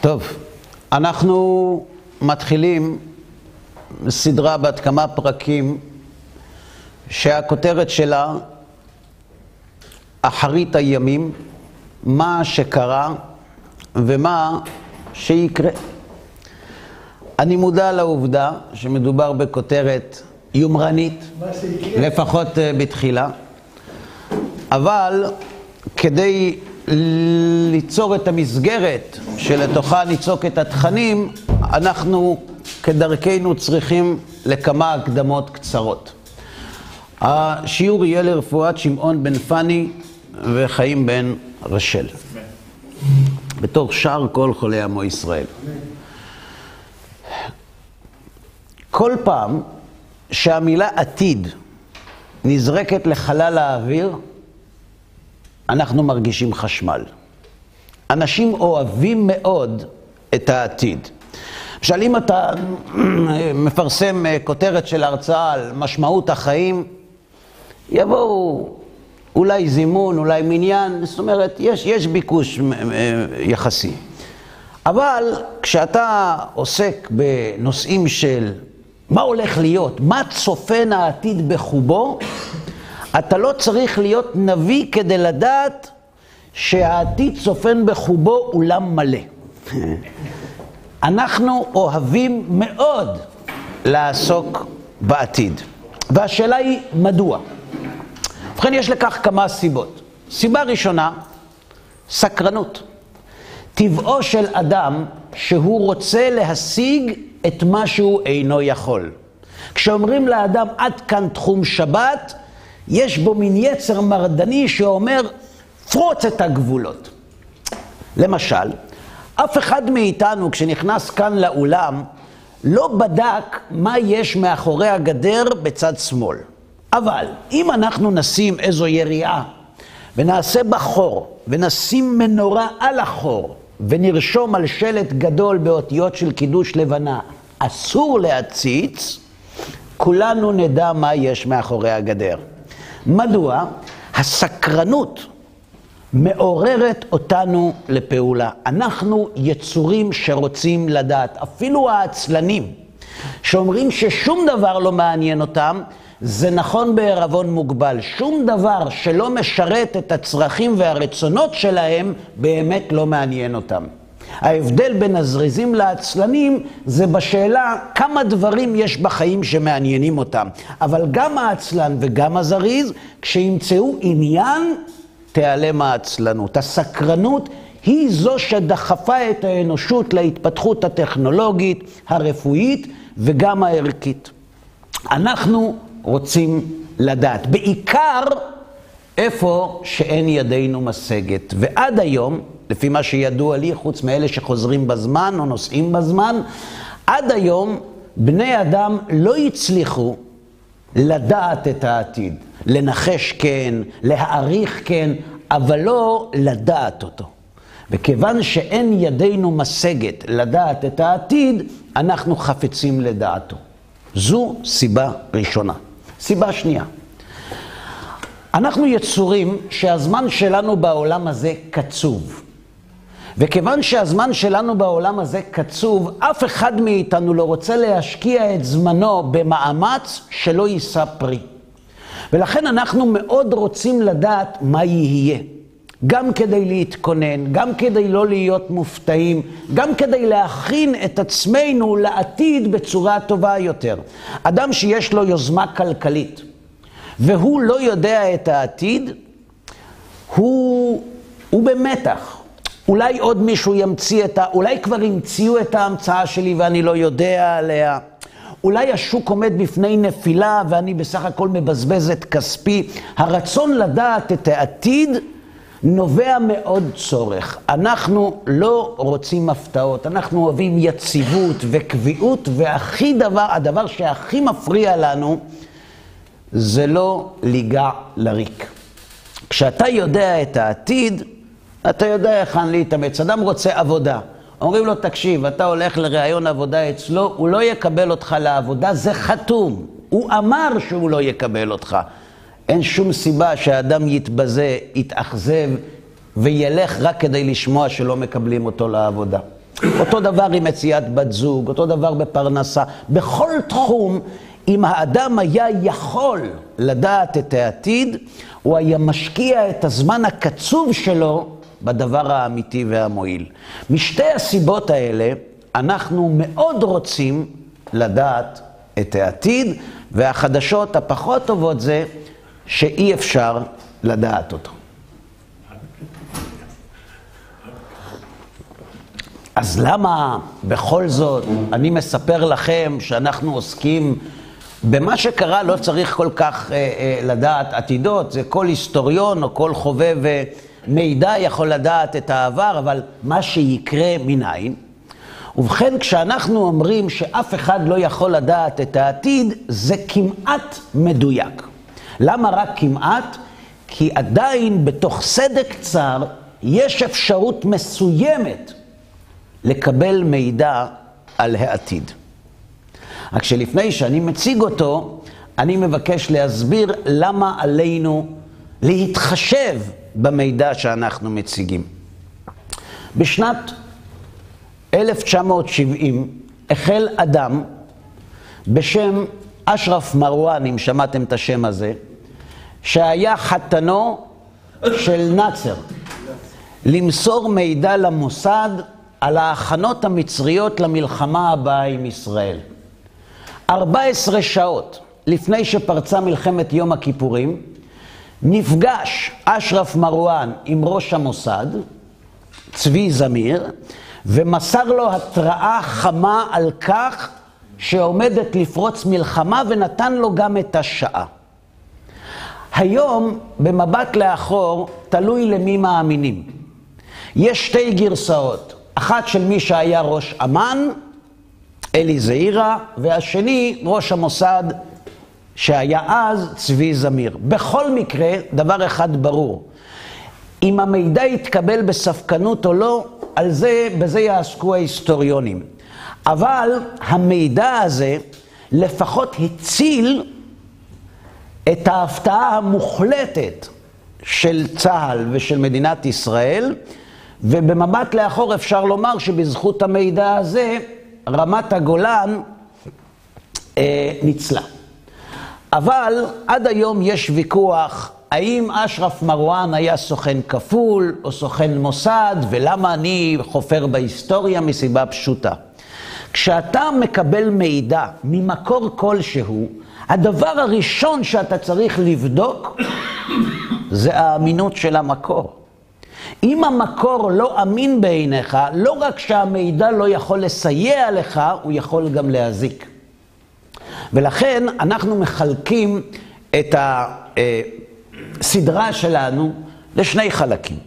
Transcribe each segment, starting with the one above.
טוב, אנחנו מתחילים סדרה בת כמה פרקים שהכותרת שלה אחרית הימים, מה שקרה ומה שיקרה. אני מודע לעובדה שמדובר בכותרת יומרנית, לפחות בתחילה, אבל כדי ליצור את המסגרת שלתוכה ניצוק את התכנים, אנחנו כדרכנו צריכים לכמה הקדמות קצרות. השיעור יהיה לרפואת שמעון בן פני וחיים בן רשל, בתור שאר כל חולי עמו ישראל. כל פעם שהמילה עתיד נזרקת לחלל האוויר, אנחנו מרגישים חשמל. אנשים אוהבים מאוד את העתיד. למשל, אם אתה מפרסם כותרת של הרצאה על משמעות החיים, יבואו אולי זימון, אולי מניין, זאת אומרת, יש ביקוש יחסי. אבל כשאתה עוסק בנושאים של מה הולך להיות, מה צופן העתיד בחובו, אתה לא צריך להיות נביא כדי לדעת שהעתיד צופן בחובו אולם מלא. אנחנו אוהבים מאוד לעסוק בעתיד. והשאלה היא מדוע. ובכן, יש לכך כמה סיבות. סיבה ראשונה, סקרנות. טבעו של אדם שהוא רוצה להשיג את מה שהוא אינו יכול. כשאומרים לאדם עד כאן תחום שבת, יש בו מין יצר מרדני שאומר פרוץ את הגבולות. למשל, אף אחד מאיתנו כשנכנס כאן לאולם לא בדק מה יש מאחורי הגדר בצד שמאל. אבל אם אנחנו נשים איזו יריעה ונעשה בה חור ונשים מנורה על החור ונרשום על שלט גדול באותיות של קידוש לבנה אסור להציץ, כולנו נדע מה יש מאחורי הגדר. מדוע? הסקרנות מעוררת אותנו לפעולה. אנחנו יצורים שרוצים לדעת. אפילו העצלנים שאומרים ששום דבר לא מעניין אותם, זה נכון בערבון מוגבל. שום דבר שלא משרת את הצרכים והרצונות שלהם באמת לא מעניין אותם. ההבדל בין הזריזים לעצלנים זה בשאלה כמה דברים יש בחיים שמעניינים אותם. אבל גם העצלן וגם הזריז, כשימצאו עניין, תיעלם העצלנות. הסקרנות היא זו שדחפה את האנושות להתפתחות הטכנולוגית, הרפואית וגם הערכית. אנחנו רוצים לדעת, בעיקר איפה שאין ידינו משגת. ועד היום, לפי מה שידוע לי, חוץ מאלה שחוזרים בזמן או נוסעים בזמן, עד היום בני אדם לא הצליחו לדעת את העתיד. לנחש כן, להעריך כן, אבל לא לדעת אותו. וכיוון שאין ידינו משגת לדעת את העתיד, אנחנו חפצים לדעתו. זו סיבה ראשונה. סיבה שנייה. אנחנו יצורים שהזמן שלנו בעולם הזה קצוב. וכיוון שהזמן שלנו בעולם הזה קצוב, אף אחד מאיתנו לא רוצה להשקיע את זמנו במאמץ שלא יישא פרי. ולכן אנחנו מאוד רוצים לדעת מה יהיה. גם כדי להתכונן, גם כדי לא להיות מופתעים, גם כדי להכין את עצמנו לעתיד בצורה טובה יותר. אדם שיש לו יוזמה כלכלית, והוא לא יודע את העתיד, הוא במתח. אולי עוד מישהו ימציא אולי כבר המציאו את ההמצאה שלי ואני לא יודע עליה. אולי השוק עומד בפני נפילה ואני בסך הכל מבזבז את כספי. הרצון לדעת את העתיד נובע מאוד צורך. אנחנו לא רוצים הפתעות, אנחנו אוהבים יציבות וקביעות, הדבר שהכי מפריע לנו זה לא ליגע לריק. כשאתה יודע את העתיד, אתה יודע היכן להתאמץ. אדם רוצה עבודה. אומרים לו, תקשיב, אתה הולך לראיון עבודה אצלו, הוא לא יקבל אותך לעבודה, זה חתום. הוא אמר שהוא לא יקבל אותך. אין שום סיבה שהאדם יתבזה, יתאכזב וילך רק כדי לשמוע שלא מקבלים אותו לעבודה. אותו דבר עם מציאת בת זוג, אותו דבר בפרנסה. בכל תחום, אם האדם היה יכול לדעת את העתיד, הוא היה משקיע את הזמן הקצוב שלו בדבר האמיתי והמועיל. משתי הסיבות האלה, אנחנו מאוד רוצים לדעת את העתיד, והחדשות הפחות טובות זה שאי אפשר לדעת אותו. אז למה בכל זאת אני מספר לכם שאנחנו עוסקים במה שקרה? לא צריך כל כך לדעת עתידות, זה כל היסטוריון או כל חובב מידע יכול לדעת את העבר, אבל מה שיקרה מניין. ובכן, כשאנחנו אומרים שאף אחד לא יכול לדעת את העתיד, זה כמעט מדויק. למה רק כמעט? כי עדיין בתוך סדק קצר יש אפשרות מסוימת לקבל מידע על העתיד. רק שלפני שאני מציג אותו, אני מבקש להסביר למה עלינו להתחשב במידע שאנחנו מציגים. בשנת 1970 החל אדם בשם אשרף מרואן, אם שמעתם את השם הזה, שהיה חתנו של נאצר, למסור מידע למוסד על ההכנות המצריות למלחמה הבאה עם ישראל. 14 שעות לפני שפרצה מלחמת יום הכיפורים, נפגש אשרף מרואן עם ראש המוסד, צבי זמיר, ומסר לו התראה חמה על כך שעומדת לפרוץ מלחמה, ונתן לו גם את השעה. היום, במבט לאחור, תלוי למי מאמינים. יש שתי גרסאות, אחת של מי שהיה ראש אמ"ן, אלי זעירא, והשני ראש המוסד שהיה אז, צבי זמיר. בכל מקרה, דבר אחד ברור, אם המידע יתקבל בספקנות או לא, בזה יעסקו ההיסטוריונים. אבל המידע הזה לפחות הציל את ההפתעה המוחלטת של צה"ל ושל מדינת ישראל, ובמבט לאחור אפשר לומר שבזכות המידע הזה רמת הגולן ניצלה. אבל עד היום יש ויכוח האם אשרף מרואן היה סוכן כפול או סוכן מוסד, ולמה אני חופר בהיסטוריה? מסיבה פשוטה. כשאתה מקבל מידע ממקור כלשהו, הדבר הראשון שאתה צריך לבדוק זה האמינות של המקור. אם המקור לא אמין בעיניך, לא רק שהמידע לא יכול לסייע לך, הוא יכול גם להזיק. ולכן אנחנו מחלקים את הסדרה שלנו לשני חלקים.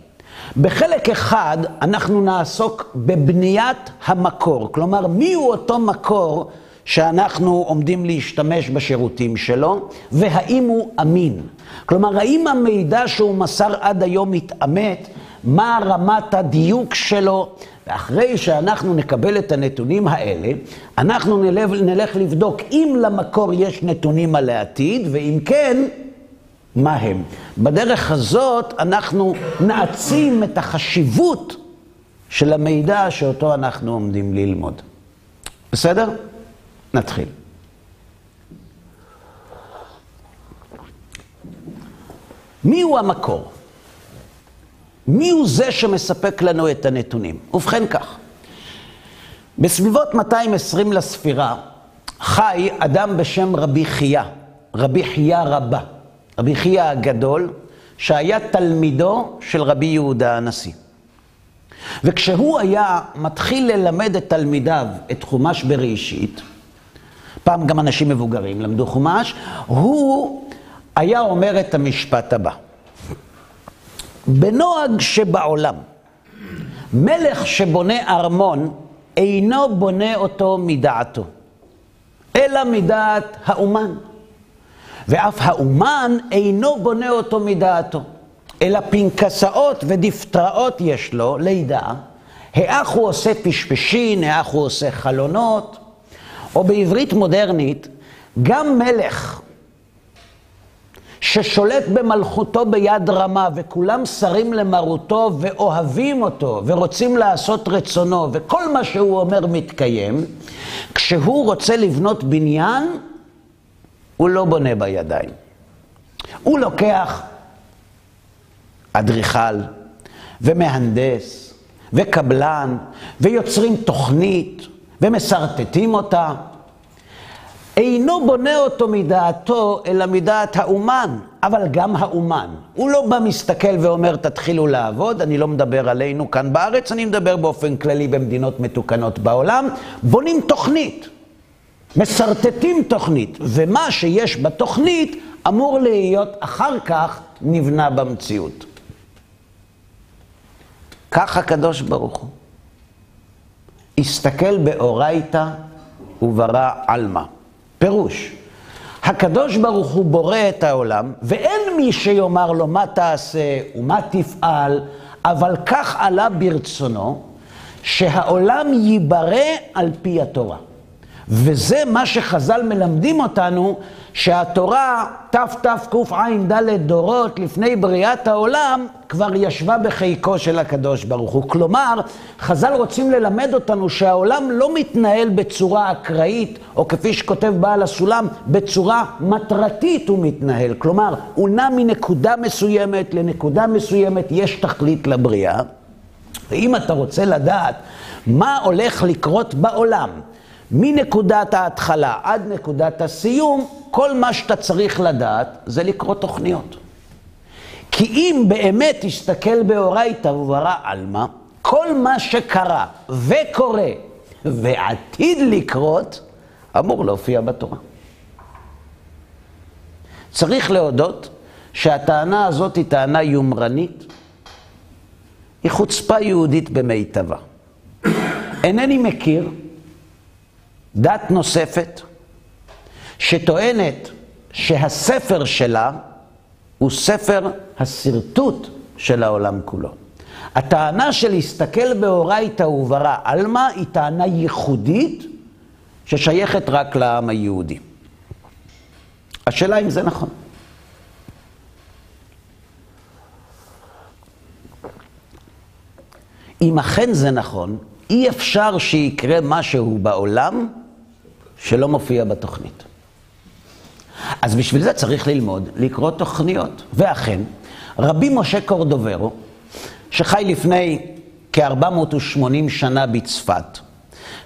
בחלק אחד אנחנו נעסוק בבניית המקור, כלומר מיהו אותו מקור שאנחנו עומדים להשתמש בשירותים שלו, והאם הוא אמין. כלומר, האם המידע שהוא מסר עד היום מתאמת, מה רמת הדיוק שלו, ואחרי שאנחנו נקבל את הנתונים האלה, אנחנו נלך לבדוק אם למקור יש נתונים על העתיד, ואם כן, מה הם. בדרך הזאת אנחנו נעצים את החשיבות של המידע שאותו אנחנו עומדים ללמוד. בסדר? נתחיל. מי הוא המקור? מי הוא זה שמספק לנו את הנתונים? ובכן כך, בסביבות 220 לספירה, חי אדם בשם רבי חייא, רבי חייא רבה, רבי חייא הגדול, שהיה תלמידו של רבי יהודה הנשיא. וכשהוא היה מתחיל ללמד את תלמידיו את חומש בראשית, פעם גם אנשים מבוגרים למדו חומש, הוא היה אומר את המשפט הבא: בנוהג שבעולם, מלך שבונה ארמון אינו בונה אותו מדעתו, אלא מדעת האומן. ואף האומן אינו בונה אותו מדעתו, אלא פנקסאות ודפטראות יש לו לידע, האח הוא עושה פשפשין, האח הוא עושה חלונות, או בעברית מודרנית, גם מלך ששולט במלכותו ביד רמה, וכולם שרים למרותו ואוהבים אותו, ורוצים לעשות רצונו, וכל מה שהוא אומר מתקיים, כשהוא רוצה לבנות בניין, הוא לא בונה בידיים. הוא לוקח אדריכל, ומהנדס, וקבלן, ויוצרים תוכנית, ומסרטטים אותה. אינו בונה אותו מדעתו, אלא מדעת האומן, אבל גם האומן. הוא לא בא מסתכל ואומר, תתחילו לעבוד, אני לא מדבר עלינו כאן בארץ, אני מדבר באופן כללי במדינות מתוקנות בעולם, בונים תוכנית, מסרטטים תוכנית, ומה שיש בתוכנית אמור להיות אחר כך נבנה במציאות. כך הקדוש ברוך הוא. הסתכל באורייתא וברא עלמא. פירוש, הקדוש ברוך הוא בורא את העולם, ואין מי שיאמר לו מה תעשה ומה תפעל, אבל כך עלה ברצונו, שהעולם ייברא על פי התורה. וזה מה שחז"ל מלמדים אותנו, שהתורה תקע"ד דורות לפני בריאת העולם, כבר ישבה בחיקו של הקדוש ברוך הוא. כלומר, חז"ל רוצים ללמד אותנו שהעולם לא מתנהל בצורה אקראית, או כפי שכותב בעל הסולם, בצורה מטרתית הוא מתנהל. כלומר, הוא נע מנקודה מסוימת לנקודה מסוימת, יש תכלית לבריאה. ואם אתה רוצה לדעת מה הולך לקרות בעולם, מנקודת ההתחלה עד נקודת הסיום, כל מה שאתה צריך לדעת זה לקרוא תוכניות. כי אם באמת תסתכל באורייתא וברא עלמא, כל מה שקרה וקורה ועתיד לקרות, אמור להופיע בתורה. צריך להודות שהטענה הזאת היא טענה יומרנית, היא חוצפה יהודית במיטבה. אינני מכיר דת נוספת שטוענת שהספר שלה הוא ספר הסרטוט של העולם כולו. הטענה של להסתכל באורייתא וברא עלמא היא טענה ייחודית ששייכת רק לעם היהודי. השאלה אם זה נכון. אם אכן זה נכון, אי אפשר שיקרה משהו בעולם שלא מופיע בתוכנית. אז בשביל זה צריך ללמוד, לקרוא תוכניות. ואכן, רבי משה קורדוברו, שחי לפני כ-480 שנה בצפת,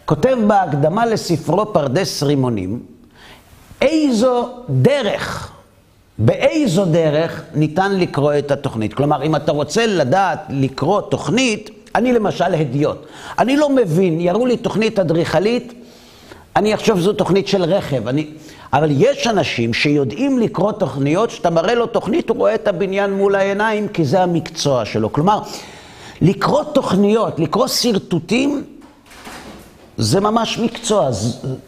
כותב בהקדמה לספרו פרדס רימונים, באיזו דרך ניתן לקרוא את התוכנית. כלומר, אם אתה רוצה לדעת לקרוא תוכנית, אני למשל הדיוט. אני לא מבין, יראו לי תוכנית אדריכלית, אני אחשוב זו תוכנית של רכב. אבל יש אנשים שיודעים לקרוא תוכניות, שאתה מראה לו תוכנית, הוא רואה את הבניין מול העיניים, כי זה המקצוע שלו. כלומר, לקרוא תוכניות, לקרוא סרטוטים, זה ממש מקצוע,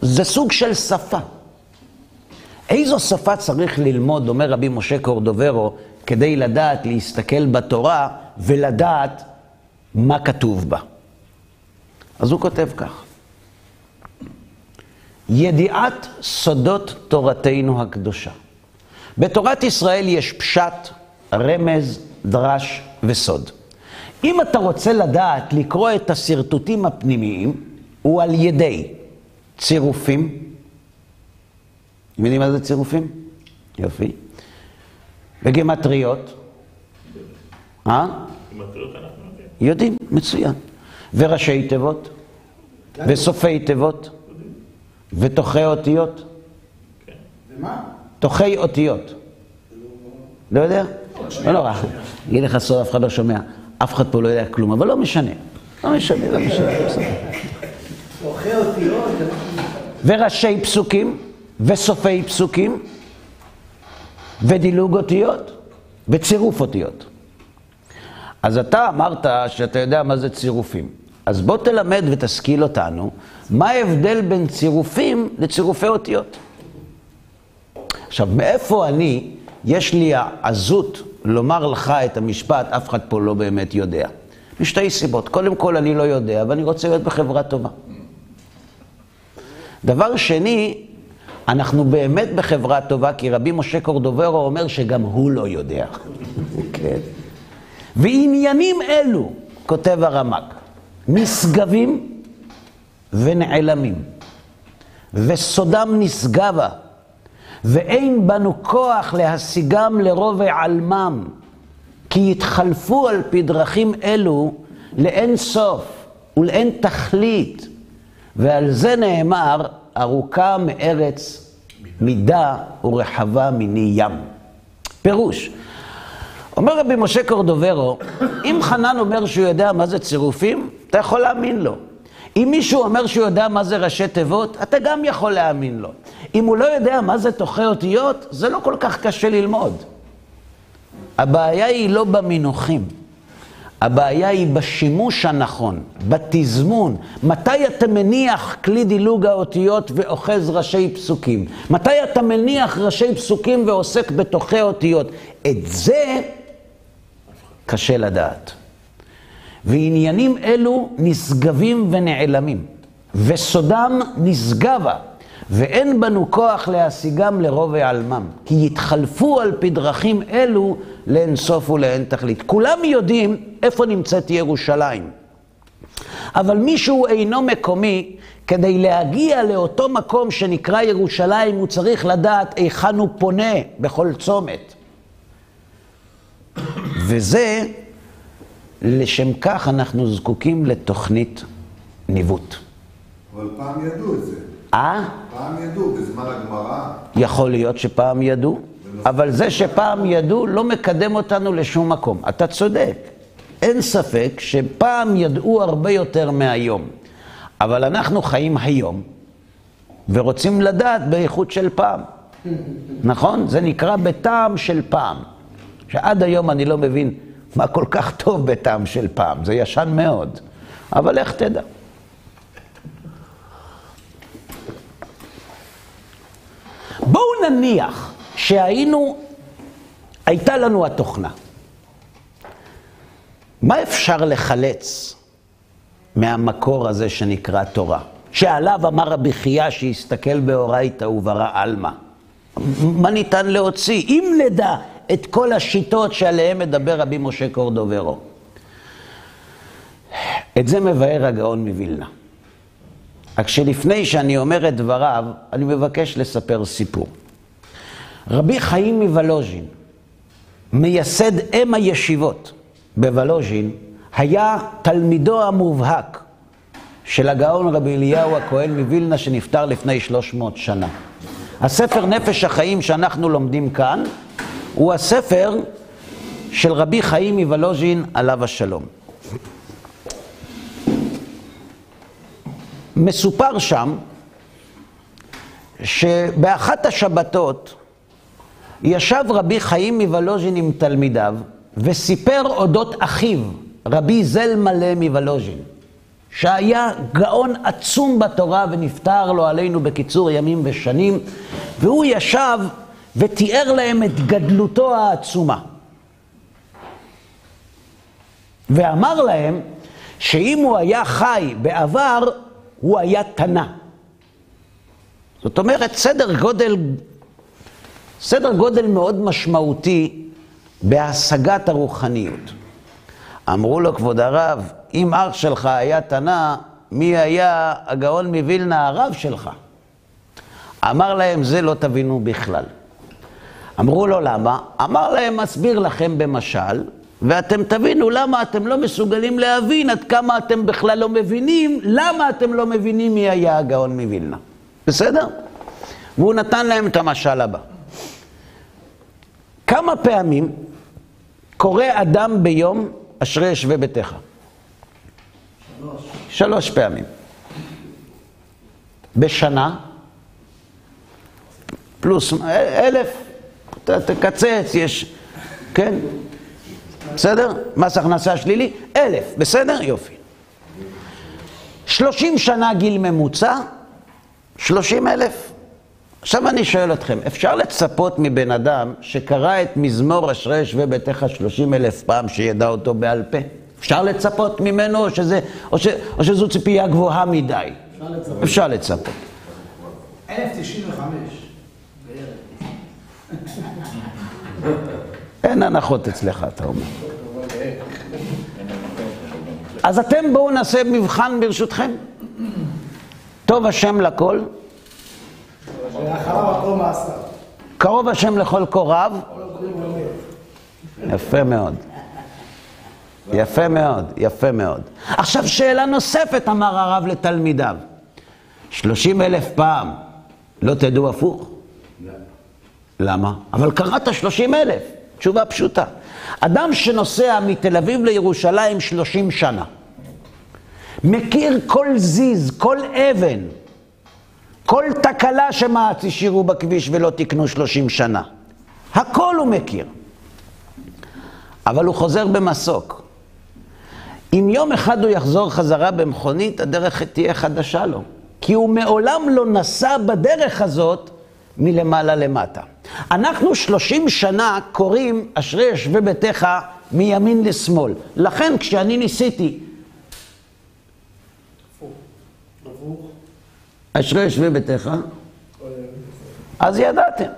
זה סוג של שפה. איזו שפה צריך ללמוד, אומר רבי משה קורדוברו, כדי לדעת להסתכל בתורה ולדעת מה כתוב בה. אז הוא כותב כך: ידיעת סודות תורתנו הקדושה. בתורת ישראל יש פשט, רמז, דרש וסוד. אם אתה רוצה לדעת לקרוא את הסרטוטים הפנימיים, הוא על ידי צירופים. אתם יודעים מה זה צירופים? יופי. וגימטריות. גימטריות אנחנו יודעים, מצוין. וראשי תיבות, וסופי תיבות, ותוכי אותיות. ומה? תוכי אותיות. לא יודע? לא נורא. אגיד לך סוד, אף אחד לא שומע. אף אחד פה לא יודע כלום, אבל לא משנה. לא משנה. תוכי אותיות. וראשי פסוקים, וסופי פסוקים, ודילוג אותיות, וצירוף אותיות. אז אתה אמרת שאתה יודע מה זה צירופים. אז בוא תלמד ותשכיל אותנו, מה ההבדל בין צירופים לצירופי אותיות. עכשיו, מאיפה יש לי העזות לומר לך את המשפט, אף אחד פה לא באמת יודע. משתי סיבות. קודם כל, אני לא יודע, ואני רוצה להיות בחברה טובה. דבר שני, אנחנו באמת בחברה טובה, כי רבי משה קורדוברו אומר שגם הוא לא יודע. כן. ועניינים אלו, כותב הרמ"ג, נשגבים ונעלמים, וסודם נשגבה, ואין בנו כוח להשיגם לרובע עלמם, כי יתחלפו על פי דרכים אלו לאין סוף ולאין תכלית, ועל זה נאמר, ארוכה מארץ מידה ורחבה מני ים. פירוש, אומר רבי משה קורדוברו, אם חנן אומר שהוא יודע מה זה צירופים, אתה יכול להאמין לו. אם מישהו אומר שהוא יודע מה זה ראשי תיבות, אתה גם יכול להאמין לו. אם הוא לא יודע מה זה תוכי אותיות, זה לא כל כך קשה ללמוד. הבעיה היא לא במינוחים. הבעיה היא בשימוש הנכון, בתזמון. מתי אתה מניח כלי דילוג האותיות ואוחז ראשי פסוקים? מתי אתה מניח ראשי פסוקים ועוסק בתוכי אותיות? את זה קשה לדעת. ועניינים אלו נשגבים ונעלמים, וסודם נשגבה, ואין בנו כוח להשיגם לרובע עלמם, כי יתחלפו על פי דרכים אלו לאין סוף ולאין תכלית. כולם יודעים איפה נמצאת ירושלים, אבל מישהו אינו מקומי, כדי להגיע לאותו מקום שנקרא ירושלים, הוא צריך לדעת היכן הוא פונה בכל צומת. וזה, לשם כך אנחנו זקוקים לתוכנית ניווט. אבל פעם ידעו את זה. פעם ידעו, בזמן הגמרא. יכול להיות שפעם ידעו, אבל זה שפעם ידעו לא מקדם אותנו לשום מקום. אתה צודק. אין ספק שפעם ידעו הרבה יותר מהיום. אבל אנחנו חיים היום, ורוצים לדעת באיכות של פעם. נכון? זה נקרא בטעם של פעם. שעד היום אני לא מבין מה כל כך טוב בטעם של פעם. זה ישן מאוד. אבל איך תדע? בואו נניח הייתה לנו התוכנה. מה אפשר לחלץ מהמקור הזה שנקרא תורה? שעליו אמר רבי חייא שיסתכל באורייתא וברא עלמא. מה ניתן להוציא? אם נדע את כל השיטות שעליהם מדבר רבי משה קורדוברו. את זה מבאר הגאון מווילנה. רק שלפני שאני אומר את דבריו, אני מבקש לספר סיפור. רבי חיים מוולוז'ין, מייסד אם הישיבות בוולוז'ין, היה תלמידו המובהק של הגאון רבי אליהו הכהן מווילנה שנפטר לפני 300 שנה. הספר נפש החיים שאנחנו לומדים כאן, הוא הספר של רבי חיים מוולוז'ין עליו השלום. מסופר שם שבאחת השבתות ישב רבי חיים מוולוז'ין עם תלמידיו וסיפר אודות אחיו, רבי זלמלה מוולוז'ין, שהיה גאון עצום בתורה ונפטר לו עלינו בקיצור ימים ושנים, והוא ישב ותיאר להם את גדלותו העצומה. ואמר להם שאם הוא היה חי בעבר, הוא היה תנא. זאת אומרת, סדר גודל מאוד משמעותי בהשגת הרוחניות. אמרו לו, כבוד הרב, אם אח שלך היה תנא, מי היה הגאון מווילנה הרב שלך? אמר להם, זה לא תבינו בכלל. אמרו לו, למה? אמר להם, אסביר לכם במשל, ואתם תבינו למה אתם לא מסוגלים להבין עד כמה אתם בכלל לא מבינים, למה אתם לא מבינים מי היה הגאון מווילנה. בסדר? והוא נתן להם את המשל הבא. כמה פעמים קורא אדם ביום אשרי יושבי ביתך? 3 פעמים. בשנה, פלוס 1,000, תקצץ, יש, כן? בסדר? מס הכנסה שלילי, 1,000, בסדר? יופי. 30 שנה גיל ממוצע, 30,000. עכשיו אני שואל אתכם, אפשר לצפות מבן אדם שקרא את מזמור אשרי יושבי ביתך 30,000 פעם שידע אותו בעל פה? אפשר לצפות ממנו או שזו ציפייה גבוהה מדי? אפשר לצפות. 1095 בערך. אין הנחות אצלך, אתה אומר. אז אתם בואו נעשה מבחן ברשותכם. טוב השם לכל. ואחריו הכל מעשיו. קרוב השם לכל קוריו. יפה מאוד. יפה מאוד, יפה מאוד. עכשיו שאלה נוספת, אמר הרב לתלמידיו. 30,000 פעם, לא תדעו הפוך? לא. למה? אבל קראת 30,000. תשובה פשוטה. אדם שנוסע מתל אביב לירושלים 30 שנה, מכיר כל זיז, כל אבן, כל תקלה שמעץ השאירו בכביש ולא תקנו 30 שנה. הכל הוא מכיר. אבל הוא חוזר במסוק. אם יום אחד הוא יחזור חזרה במכונית, הדרך תהיה חדשה לו. כי הוא מעולם לא נסע בדרך הזאת מלמעלה למטה. אנחנו 30 שנה קוראים אשרי יושבי ביתך מימין לשמאל. לכן כשאני ניסיתי אשרי יושבי ביתך, אז ידעתם.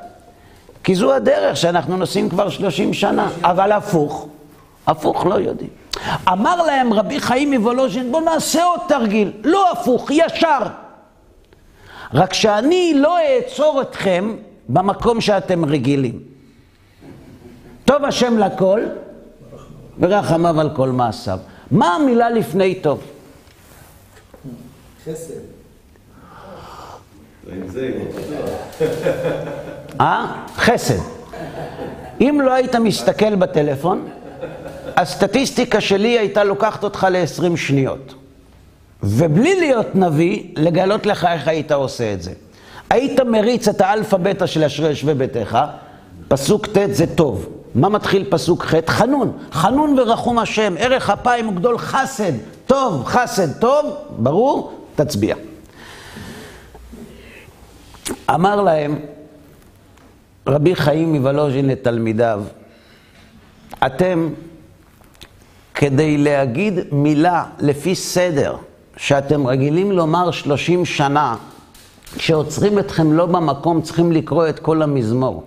כי זו הדרך שאנחנו נוסעים כבר 30 שנה. אבל הפוך לא יודעים. אמר להם רבי חיים מוולוז'ין, בוא נעשה עוד תרגיל. לא הפוך, ישר. רק שאני לא אעצור אתכם במקום שאתם רגילים. טוב השם לכל, ורחמיו על כל מעשיו. מה המילה לפני טוב? חסד. חסד. אם לא היית מסתכל בטלפון, הסטטיסטיקה שלי הייתה לוקחת אותך ל-20 שניות. ובלי להיות נביא, לגלות לך איך היית עושה את זה. היית מריץ את האלפא בטא של אשרי יושבי ביתך, פסוק ט' זה טוב. מה מתחיל פסוק ח'? חנון. חנון ורחום השם, ערך אפיים וגדול חסד. טוב, חסד, טוב, ברור, תצביע. אמר להם רבי חיים מוולוז'ין לתלמידיו, אתם כדי להגיד מילה לפי סדר שאתם רגילים לומר 30 שנה, כשעוצרים אתכם לא במקום צריכים לקרוא את כל המזמור.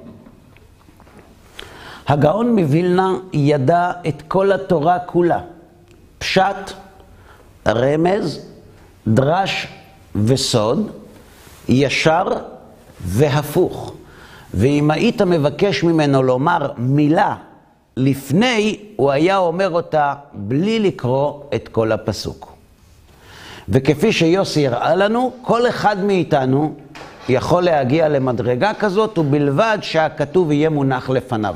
הגאון מווילנה ידע את כל התורה כולה, פשט, רמז, דרש וסוד, ישר והפוך. ואם היית מבקש ממנו לומר מילה לפני, הוא היה אומר אותה בלי לקרוא את כל הפסוק. וכפי שיוסי הראה לנו, כל אחד מאיתנו יכול להגיע למדרגה כזאת, ובלבד שהכתוב יהיה מונח לפניו.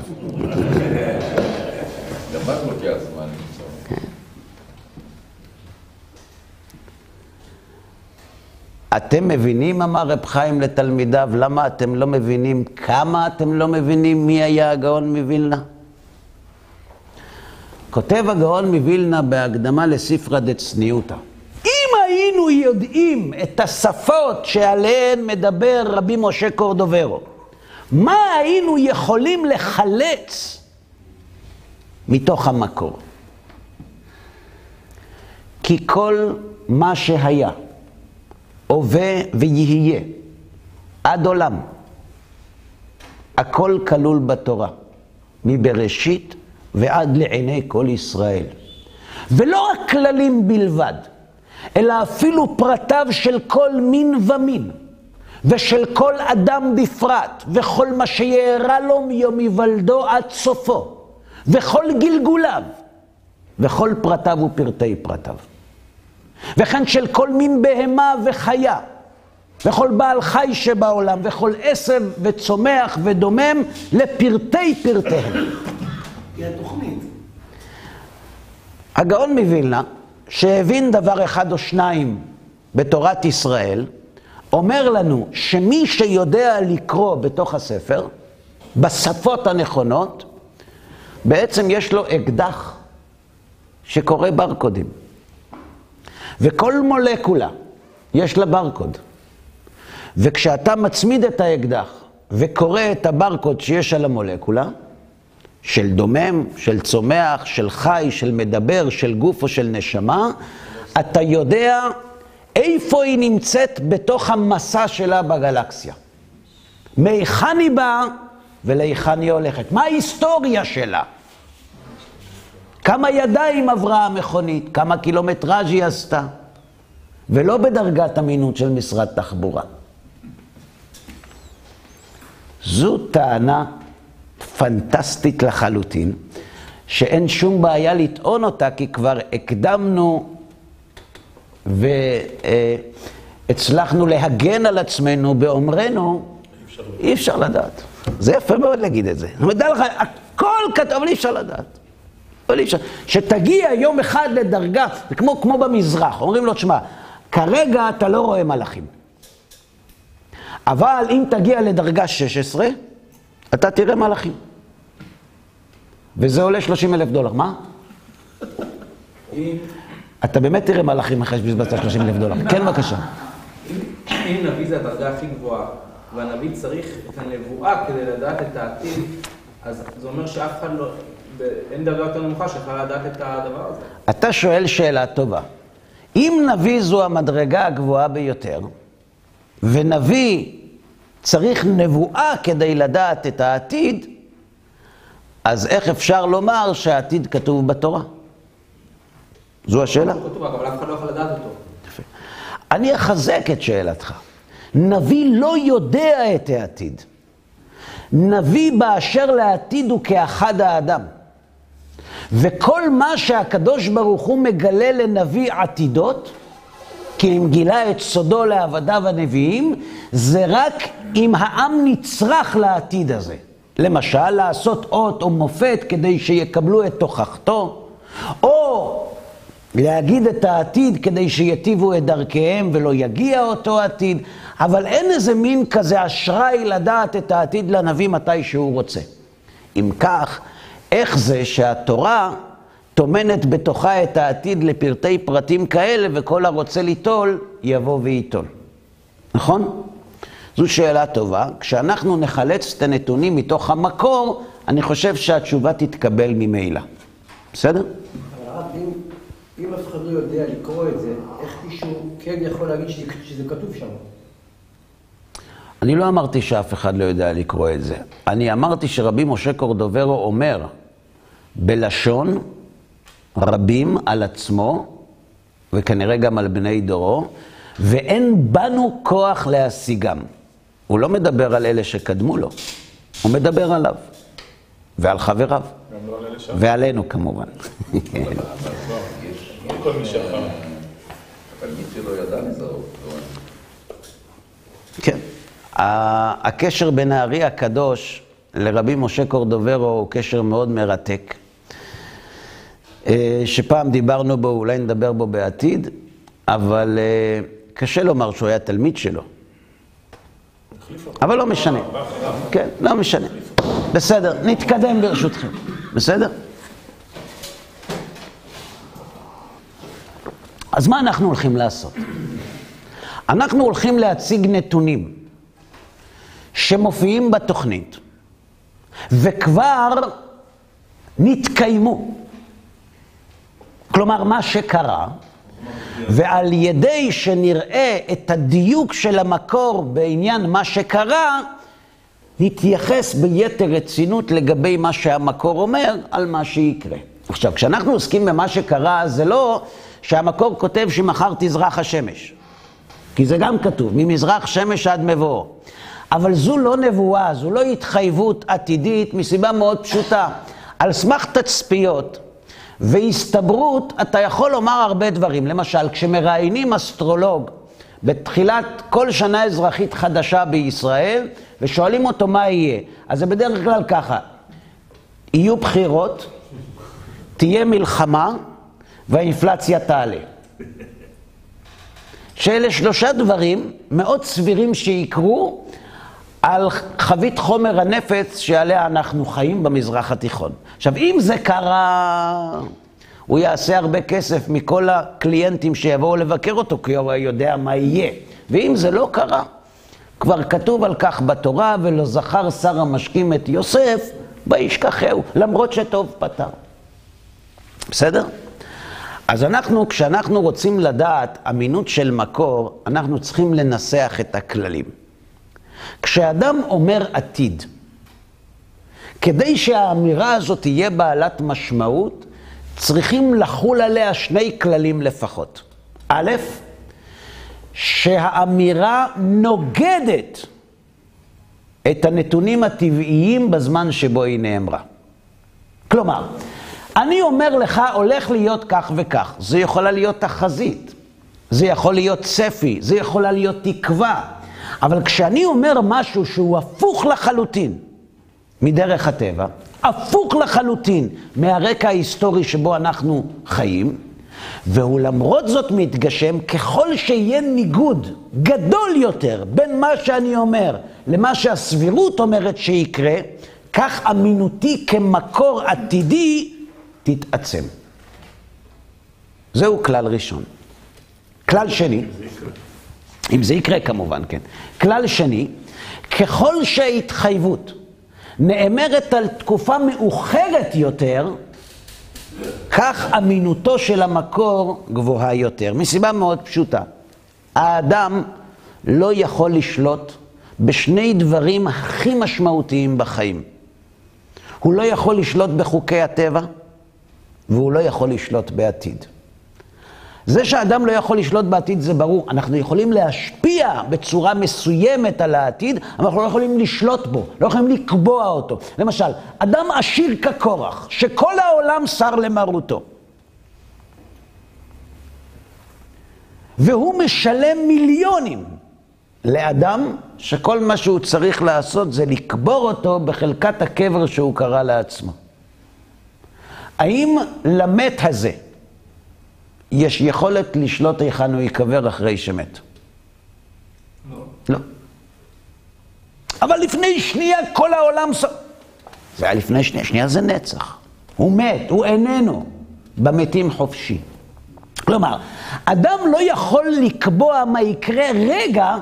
למדנו כי הזמן. אתם מבינים, אמר רב חיים לתלמידיו, למה אתם לא מבינים, כמה אתם לא מבינים מי היה הגאון מווילנה? כותב הגאון מווילנה בהקדמה לספרא דצניעותא. אם היינו יודעים את השפות שעליהן מדבר רבי משה קורדוברו, מה היינו יכולים לחלץ מתוך המקור? כי כל מה שהיה, הווה ויהיה, עד עולם, הכל כלול בתורה, מבראשית ועד לעיני כל ישראל. ולא רק כללים בלבד, אלא אפילו פרטיו של כל מין ומין, ושל כל אדם בפרט, וכל מה שיערה לו מיום היוולדו עד סופו, וכל גלגוליו, וכל פרטיו ופרטי פרטיו. וכן של כל מין בהמה וחיה, וכל בעל חי שבעולם, וכל עשב וצומח ודומם, לפרטי פרטיהם. היא התוכנית. הגאון מווילנה, שהבין דבר אחד או שניים בתורת ישראל, אומר לנו שמי שיודע לקרוא בתוך הספר, בשפות הנכונות, בעצם יש לו אקדח שקורא ברקודים. וכל מולקולה יש לה ברקוד. וכשאתה מצמיד את האקדח וקורא את הברקוד שיש על המולקולה, של דומם, של צומח, של חי, של מדבר, של גוף או של נשמה, אתה יודע איפה היא נמצאת בתוך המסע שלה בגלקסיה? מהיכן היא באה ולהיכן היא הולכת? מה ההיסטוריה שלה? כמה ידיים עברה המכונית? כמה קילומטראז' היא עשתה? ולא בדרגת אמינות של משרד תחבורה. זו טענה פנטסטית לחלוטין, שאין שום בעיה לטעון אותה, כי כבר הקדמנו והצלחנו להגן על עצמנו באומרנו, אי אפשר לדעת. זה יפה מאוד להגיד את זה. אני מדע לך, הכל כתוב, אבל אי אפשר לדעת. אבל אי אפשר. שתגיע יום אחד לדרגה, זה כמו במזרח, אומרים לו, תשמע, כרגע אתה לא רואה מלאכים. אבל אם תגיע לדרגה 16, אתה תראה מלאכים. וזה עולה $30,000. מה? אתה באמת תראה מלאכים אחרי שבזבזת $30,000. כן, בבקשה. אם נביא זה הדרגה הכי גבוהה, והנביא צריך את הנבואה כדי לדעת את העתיד, אז זה אומר שאף אחד לא, אין דרגה יותר נמוכה שיכולה לדעת את הדבר הזה. אתה שואל שאלה טובה. אם נביא זו המדרגה הגבוהה ביותר, ונביא צריך נבואה כדי לדעת את העתיד, אז איך אפשר לומר שהעתיד כתוב בתורה? זו השאלה? אבל אף אחד לא יכול לדעת אותו. יפה. אני אחזק את שאלתך. נביא לא יודע את העתיד. נביא באשר לעתיד הוא כאחד האדם. וכל מה שהקדוש ברוך הוא מגלה לנביא עתידות, כי אם גילה את סודו לעבדיו הנביאים, זה רק אם העם נצרך לעתיד הזה. למשל, לעשות אות או מופת כדי שיקבלו את תוכחתו, או להגיד את העתיד כדי שיטיבו את דרכיהם ולא יגיע אותו עתיד, אבל אין איזה מין כזה אשראי לדעת את העתיד לנביא מתי שהוא רוצה. אם כך, איך זה שהתורה תומנת בתוכה את העתיד לפרטי פרטים כאלה, וכל הרוצה ליטול יבוא ויטול? נכון? זו שאלה טובה. כשאנחנו נחלץ את הנתונים מתוך המקור, אני חושב שהתשובה תתקבל ממילא. בסדר? אבל הרב, אם אף אחד לא יודע לקרוא את זה, איך מישהו כן יכול להגיד שזה כתוב שם? אני לא אמרתי שאף אחד לא יודע לקרוא את זה. אני אמרתי שרבי משה קורדוברו אומר בלשון רבים על עצמו, וכנראה גם על בני דורו, ואין בנו כוח להשיגם. הוא לא מדבר על אלה שקדמו לו, הוא מדבר עליו, ועל חבריו, ועלינו כמובן. כל מי שאחר. התלמיד שלא ידע לזהות. כן. הקשר בין הארי הקדוש לרבי משה קורדוברו הוא קשר מאוד מרתק, שפעם דיברנו בו, אולי נדבר בו בעתיד, אבל קשה לומר שהוא היה תלמיד שלו. אבל לא משנה. כן, לא משנה. בסדר, נתקדם ברשותכם. בסדר? אז מה אנחנו הולכים לעשות? אנחנו הולכים להציג נתונים שמופיעים בתוכנית, וכבר נתקיימו. כלומר, מה שקרה, ועל ידי שנראה את הדיוק של המקור בעניין מה שקרה, נתייחס ביתר רצינות לגבי מה שהמקור אומר על מה שיקרה. עכשיו, כשאנחנו עוסקים במה שקרה, זה לא שהמקור כותב שמחר תזרח השמש. כי זה גם כתוב, ממזרח שמש עד מבואו. אבל זו לא נבואה, זו לא התחייבות עתידית, מסיבה מאוד פשוטה. על סמך תצפיות והסתברות, אתה יכול לומר הרבה דברים. למשל, כשמראיינים אסטרולוג בתחילת כל שנה אזרחית חדשה בישראל, ושואלים אותו מה יהיה, אז זה בדרך כלל ככה. יהיו בחירות, תהיה מלחמה, והאינפלציה תעלה. שאלה 3 דברים מאוד סבירים שיקרו על חבית חומר הנפץ שעליה אנחנו חיים במזרח התיכון. עכשיו, אם זה קרה, הוא יעשה הרבה כסף מכל הקליינטים שיבואו לבקר אותו, כי הוא יודע מה יהיה. ואם זה לא קרה, כבר כתוב על כך בתורה, ולא זכר שר המשקים את יוסף, וישכחהו, למרות שטוב פתר. בסדר? אז כשאנחנו רוצים לדעת אמינות של מקור, אנחנו צריכים לנסח את הכללים. כשאדם אומר עתיד, כדי שהאמירה הזאת תהיה בעלת משמעות, צריכים לחול עליה שני כללים לפחות. א', שהאמירה נוגדת את הנתונים הטבעיים בזמן שבו היא נאמרה. כלומר, אני אומר לך, הולך להיות כך וכך. זה יכולה להיות תחזית, זה יכול להיות צפי, זה יכולה להיות תקווה. אבל כשאני אומר משהו שהוא הפוך לחלוטין מדרך הטבע, הפוך לחלוטין מהרקע ההיסטורי שבו אנחנו חיים, והוא למרות זאת מתגשם, ככל שיהיה ניגוד גדול יותר בין מה שאני אומר למה שהסבירות אומרת שיקרה, כך אמינותי כמקור עתידי תתעצם. זהו כלל ראשון. כלל שני, אם זה יקרה כמובן, כן. כלל שני, ככל שההתחייבות נאמרת על תקופה מאוחרת יותר, כך אמינותו של המקור גבוהה יותר. מסיבה מאוד פשוטה. האדם לא יכול לשלוט בשני דברים הכי משמעותיים בחיים. הוא לא יכול לשלוט בחוקי הטבע, והוא לא יכול לשלוט בעתיד. זה שהאדם לא יכול לשלוט בעתיד זה ברור. אנחנו יכולים להשפיע בצורה מסוימת על העתיד, אבל אנחנו לא יכולים לשלוט בו, לא יכולים לקבוע אותו. למשל, אדם עשיר כקורח, שכל העולם שר למרותו. והוא משלם מיליונים לאדם שכל מה שהוא צריך לעשות זה לקבור אותו בחלקת הקבר שהוא קרא לעצמו. האם למת הזה יש יכולת לשלוט היכן הוא יקבר אחרי שמת? לא. לא. אבל לפני שנייה כל העולם... זה היה לפני שנייה, שנייה זה נצח. הוא מת, הוא איננו במתים חופשי. כלומר, אדם לא יכול לקבוע מה יקרה רגע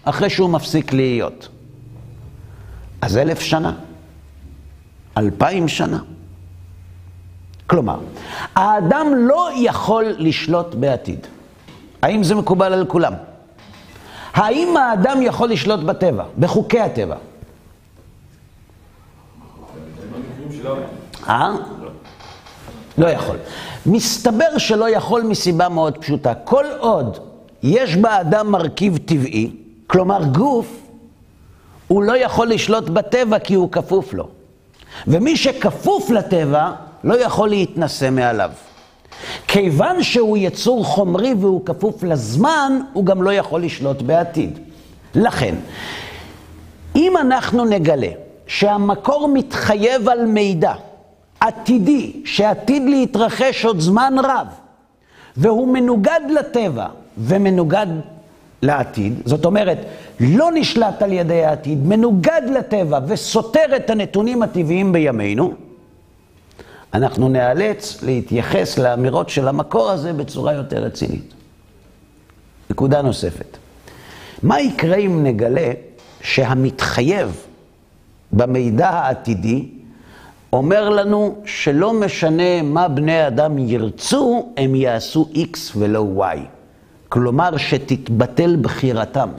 אחרי שהוא מפסיק להיות. אז 1000 שנה, 2000 שנה. כלומר, האדם לא יכול לשלוט בעתיד. האם זה מקובל על כולם? האם האדם יכול לשלוט בטבע, בחוקי הטבע? לא יכול. מסתבר שלא יכול מסיבה מאוד פשוטה. כל עוד יש באדם מרכיב טבעי, כלומר גוף, הוא לא יכול לשלוט בטבע כי הוא כפוף לו. ומי שכפוף לטבע לא יכול להתנסה מעליו. כיוון שהוא יצור חומרי והוא כפוף לזמן, הוא גם לא יכול לשלוט בעתיד. לכן, אם אנחנו נגלה שהמקור מתחייב על מידע עתידי, שעתיד להתרחש עוד זמן רב, והוא מנוגד לטבע ומנוגד לעתיד, זאת אומרת, לא נשלט על ידי העתיד, מנוגד לטבע וסותר את הנתונים הטבעיים בימינו, אנחנו נאלץ להתייחס לאמירות של המקור הזה בצורה יותר רצינית. נקודה נוספת. מה יקרה אם נגלה שהמתחייב במידע העתידי אומר לנו שלא משנה מה בני אדם ירצו, הם יעשו X ולא Y. כלומר שתתבטל בחירתם.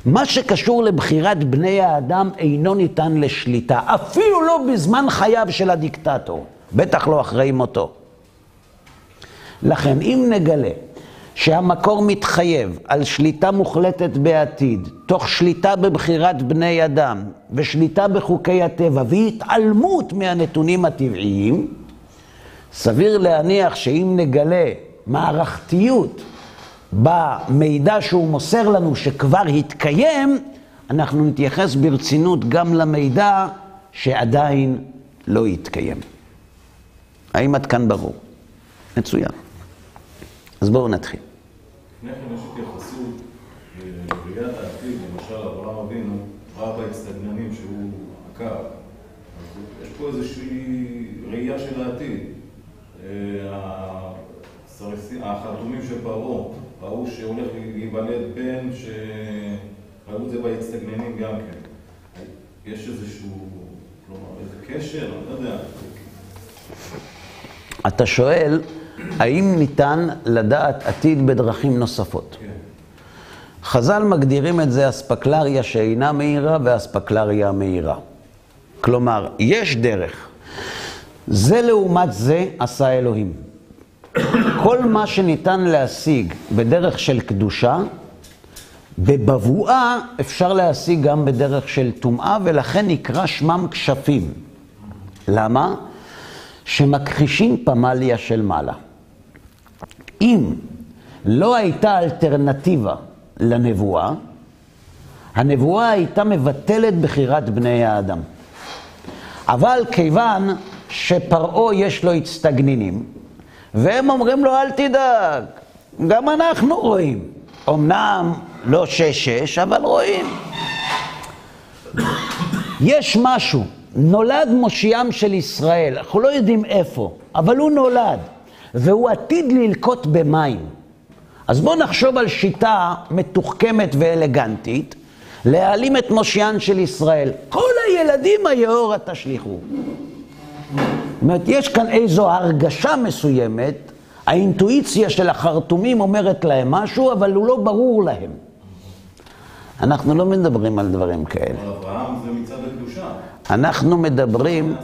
מה שקשור לבחירת בני האדם אינו ניתן לשליטה, אפילו לא בזמן חייו של הדיקטטור, בטח לא אחרי מותו. לכן, אם נגלה שהמקור מתחייב על שליטה מוחלטת בעתיד, תוך שליטה בבחירת בני אדם, ושליטה בחוקי הטבע, והתעלמות מהנתונים הטבעיים, סביר להניח שאם נגלה מערכתיות במידע שהוא מוסר לנו שכבר התקיים, אנחנו נתייחס ברצינות גם למידע שעדיין לא התקיים. האם עד כאן ברור? מצוין. אז בואו נתחיל. לפני כן יש התייחסות לבריאת העתיד, למשל אברהם אבינו ראה באצטגננים שהוא עקר. יש פה איזושהי ראייה של העתיד. החתומים של פרעה ראו שהולך להיוולד בן, שראו את זה באצטגננים גם כן. יש איזשהו, כלומר, איזה קשר, אני לא יודע. אתה שואל, האם ניתן לדעת עתיד בדרכים נוספות? חז"ל מגדירים את זה אספקלריה שאינה מהירה ואספקלריה מהירה. כלומר, יש דרך. זה לעומת זה עשה אלוהים. כל מה שניתן להשיג בדרך של קדושה, בבבואה אפשר להשיג גם בדרך של טומאה, ולכן נקרא שמם כשפים. למה? שמכחישים פמליה של מעלה. אם לא הייתה אלטרנטיבה לנבואה, הנבואה הייתה מבטלת בחירת בני האדם. אבל כיוון שפרעה יש לו הצטגנינים, והם אומרים לו אל תדאג, גם אנחנו רואים. אמנם לא 6-6, אבל רואים. יש משהו, נולד מושיעם של ישראל, אנחנו לא יודעים איפה, אבל הוא נולד, והוא עתיד ללקוט במים. אז בואו נחשוב על שיטה מתוחכמת ואלגנטית, להעלים את מושיען של ישראל. כל הילדים היאורה תשליחו. זאת אומרת, יש כאן איזו הרגשה מסוימת, האינטואיציה של החרטומים אומרת להם משהו, אבל הוא לא ברור להם. אנחנו לא מדברים על דברים כאלה. אבל אברהם זה מצד הקדושה. אנחנו מדברים,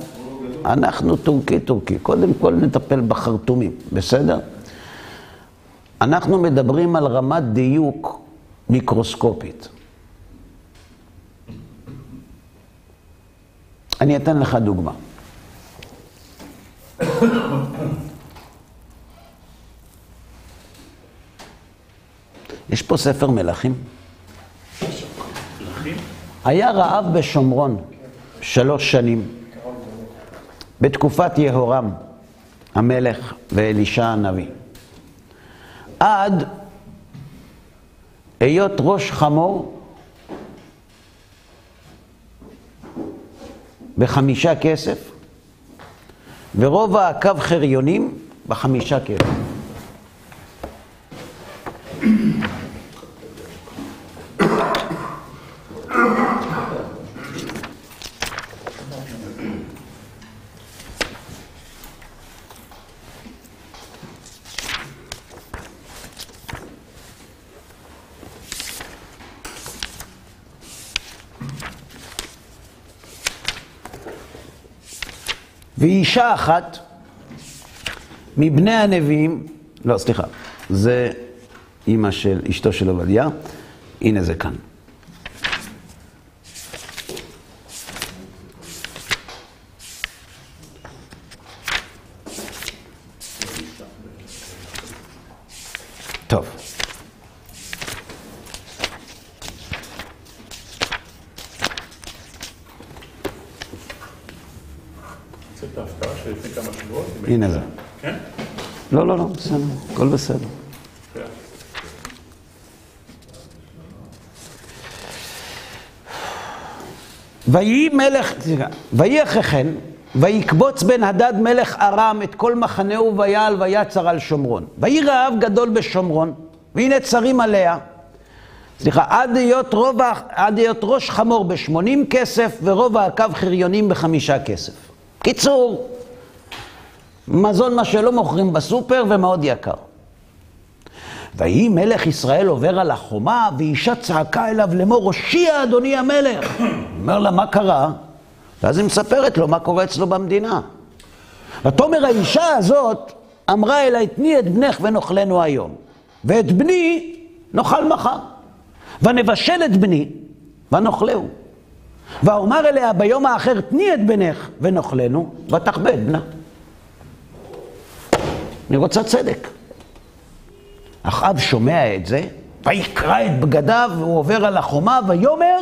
אנחנו טורקי. קודם כל נטפל בחרטומים, בסדר? אנחנו מדברים על רמת דיוק מיקרוסקופית. אני אתן לך דוגמה. יש פה ספר מלכים. היה רעב בשומרון 3 שנים, בתקופת יהורם המלך ואלישע הנביא. עד היות ראש חמור ב5 כסף, ורובע הקו חריונים ב5 כסף. ואישה אחת מבני הנביאים, לא, סליחה, זה אמא של אשתו של עובדיה, הנה זה כאן. טוב. את ההפתעה שלפני כמה שבועות? הנה זה. כן? לא, בסדר, הכל בסדר. כן. ויהי אחרי כן, ויקבוץ בן הדד מלך ארם את כל מחנהו ויעל ויצר על שומרון. ויהי רעב גדול בשומרון, והנה צרים עליה. עד היות ראש חמור ב80 כסף, ורובע הקו חריונים ב5 כסף. קיצור, מזון מה שלא מוכרים בסופר ומאוד יקר. ויהי מלך ישראל עובר על החומה, ואישה צעקה אליו לאמור, הושיע אדוני המלך. אומר לה, מה קרה? ואז היא מספרת לו מה קורה אצלו במדינה. ותאמר האישה הזאת, אמרה אליי, תני את בנך ונאכלנו היום, ואת בני נאכל מחר. ונבשל את בני ונאכלהו. ואומר אליה ביום האחר, תני את בנך ונאכלנו, ותחבא את בנה. אני רוצה צדק. אחאב שומע את זה, ויקרע את בגדיו, והוא עובר על החומה, ויאמר,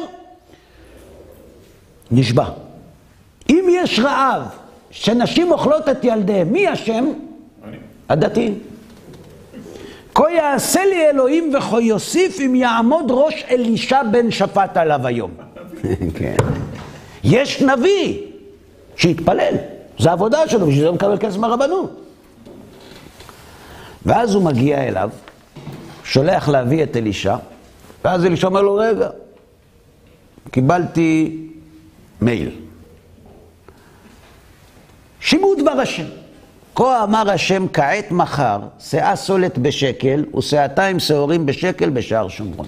נשבע. אם יש רעב, שנשים אוכלות את ילדיהם, מי השם? הדתיים. כה יעשה לי אלוהים וכה יוסיף אם יעמוד ראש אלישע בן שפט עליו היום. כן. יש נביא שהתפלל, זה העבודה שלו, בשביל זה הוא מקבל כסף מהרבנות. ואז הוא מגיע אליו, שולח להביא את אלישע, ואז אלישע אומר לו, רגע, כה אמר השם כעת מחר, שאה סולת בשקל ושאתיים שעורים בשקל בשער שומרון.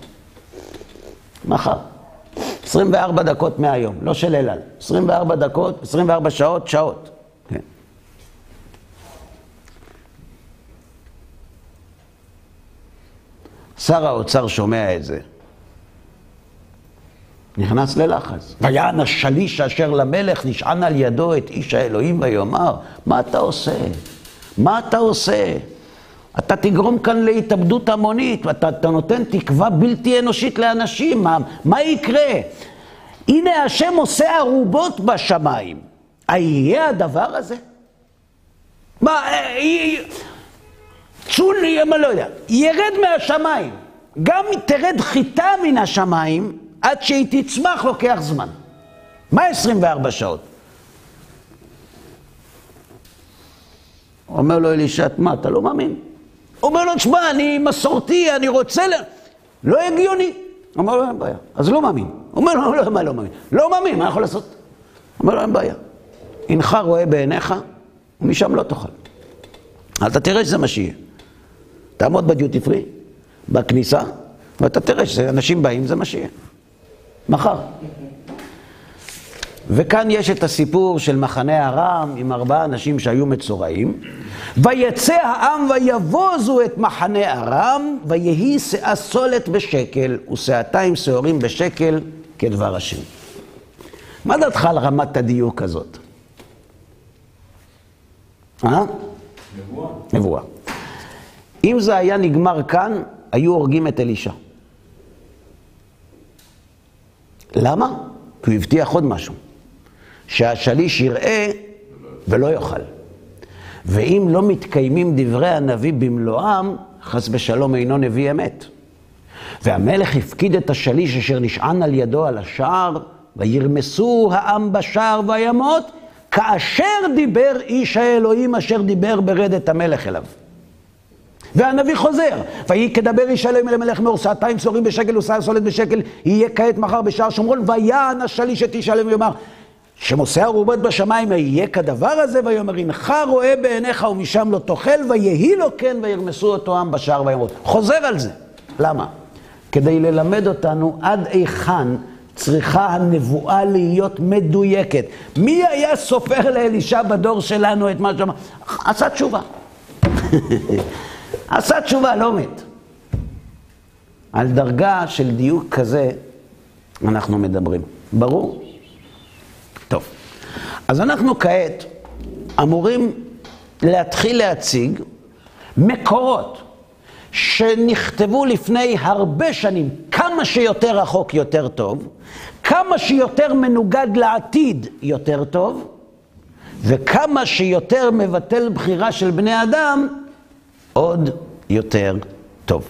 מחר. 24 דקות מהיום, לא של אל על. 24 דקות, 24 שעות, שעות. כן. שר האוצר שומע את זה. נכנס ללחץ. ויען השליש אשר למלך נשען על ידו את איש האלוהים ויאמר, מה אתה עושה? מה אתה עושה? אתה תגרום כאן להתאבדות המונית, אתה נותן תקווה בלתי אנושית לאנשים, מה יקרה? הנה השם עושה ערובות בשמיים. יהיה הדבר הזה? מה, צוני, מה לא יודע, ירד מהשמיים. גם תרד חיטה מן השמיים, עד שהיא תצמח לוקח זמן. מה 24 שעות? אומר לו אלישע, מה, אתה לא מאמין? אומר לו, תשמע, אני מסורתי, אני רוצה לא הגיוני. אומר לו, אין בעיה. אז לא מאמין. אומר לו, מה לא מאמין? לא מאמין, מה יכול לעשות? אומר לו, אין בעיה. אינך רואה בעיניך, ומשם לא תאכל. אתה תראה שזה מה שיהיה. תעמוד בדיוטי פרי, בכניסה, ואתה תראה שאנשים באים, זה מה שיהיה. מחר. וכאן יש את הסיפור של מחנה ארם עם 4 אנשים שהיו מצורעים. ויצא העם ויבוזו את מחנה ארם, ויהי שאה סולת בשקל ושאתיים שעורים בשקל כדבר השם. מה דעתך על רמת הדיוק הזאת? נבואה. נבואה. אם זה היה נגמר כאן, היו הורגים את אלישע. למה? כי הוא הבטיח עוד משהו. שהשליש יראה ולא יאכל. ואם לא מתקיימים דברי הנביא במלואם, חס ושלום אינו נביא אמת. והמלך הפקיד את השליש אשר נשען על ידו על השער, וירמסו העם בשער וימות, כאשר דיבר איש האלוהים אשר דיבר ברדת המלך אליו. והנביא חוזר, ויהי כדבר איש האלוהים אל המלך מאור, שעתיים שעורים בשקל ושאה סולת בשקל, יהיה כעת מחר בשער שומרון, ויען השליש את איש האלוהים ויאמר, שמוסע ערובות בשמיים, יהיה כדבר הזה, ויאמר, אינך רואה בעיניך ומשם לא תאכל, ויהי לו כן, וירמסו אותו עם בשער וימות. חוזר על זה. למה? כדי ללמד אותנו עד היכן צריכה הנבואה להיות מדויקת. מי היה סופר לאלישע בדור שלנו את מה שאמר? עשה תשובה. עשה תשובה, לא מת. על דרגה של דיוק כזה אנחנו מדברים. ברור? טוב. אז אנחנו כעת אמורים להתחיל להציג מקורות שנכתבו לפני הרבה שנים, כמה שיותר רחוק יותר טוב, כמה שיותר מנוגד לעתיד יותר טוב, וכמה שיותר מבטל בחירה של בני אדם עוד יותר טוב.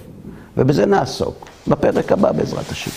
ובזה נעסוק בפרק הבא בעזרת השם.